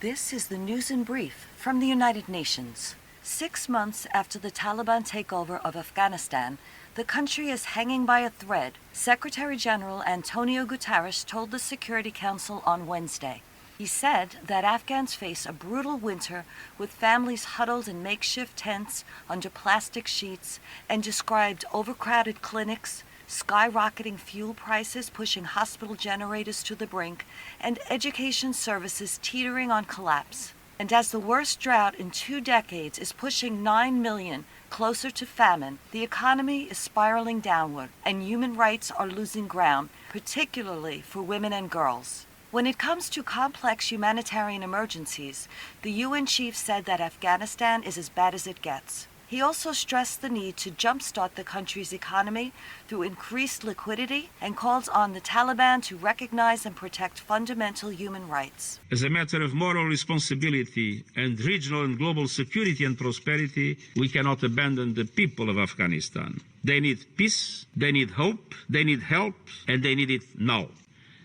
This is the news in brief from the United Nations. 6 months after the Taliban takeover of Afghanistan, the country is hanging by a thread, Secretary General Antonio Guterres told the Security Council on Wednesday. He said that Afghans face a brutal winter with families huddled in makeshift tents under plastic sheets and described overcrowded clinics, skyrocketing fuel prices pushing hospital generators to the brink, and education services teetering on collapse. And as the worst drought in 2 decades is pushing 9 million closer to famine, the economy is spiraling downward, and human rights are losing ground, particularly for women and girls. When it comes to complex humanitarian emergencies, the UN chief said that Afghanistan is as bad as it gets. He also stressed the need to jumpstart the country's economy through increased liquidity and called on the Taliban to recognize and protect fundamental human rights. As a matter of moral responsibility and regional and global security and prosperity, we cannot abandon the people of Afghanistan. They need peace, they need hope, they need help, and they need it now.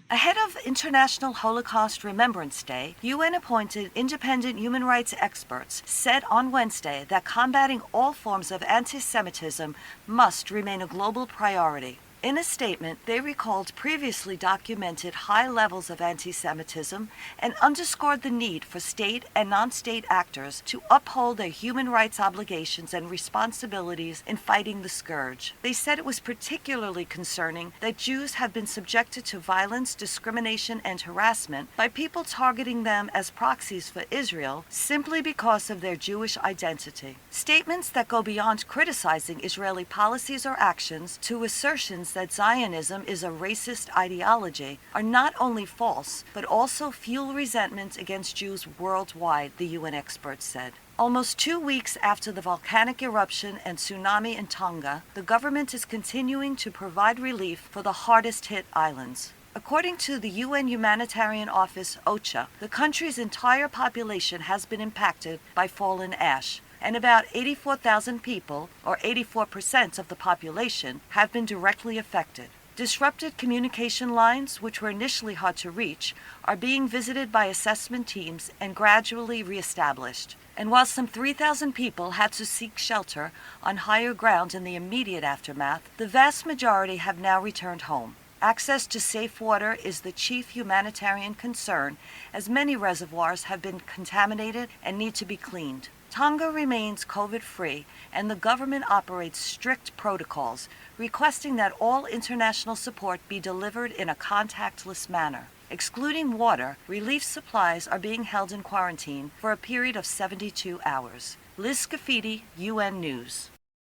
Ahead of International Holocaust Remembrance Day, UN-appointed independent human rights experts said on Wednesday that combating all forms of anti-Semitism must remain a global priority. In a statement, they recalled previously documented high levels of anti-Semitism and underscored the need for state and non-state actors to uphold their human rights obligations and responsibilities in fighting the scourge. They said it was particularly concerning that Jews have been subjected to violence, discrimination, and harassment by people targeting them as proxies for Israel simply because of their Jewish identity. Statements that go beyond criticizing Israeli policies or actions to assertions that Zionism is a racist ideology are not only false, but also fuel resentment against Jews worldwide, the UN experts said. Almost 2 weeks after the volcanic eruption and tsunami in Tonga, the government is continuing to provide relief for the hardest-hit islands. According to the UN Humanitarian Office, OCHA, the country's entire population has been impacted by fallen ash, and about 84,000 people, or 84% of the population, have been directly affected. Disrupted communication lines, which were initially hard to reach, are being visited by assessment teams and gradually reestablished. And while some 3,000 people had to seek shelter on higher ground in the immediate aftermath, the vast majority have now returned home. Access to safe water is the chief humanitarian concern, as many reservoirs have been contaminated and need to be cleaned. Tonga remains COVID-free, and the government operates strict protocols, requesting that all international support be delivered in a contactless manner. Excluding water, relief supplies are being held in quarantine for a period of 72 hours. Liz Scafidi, UN News.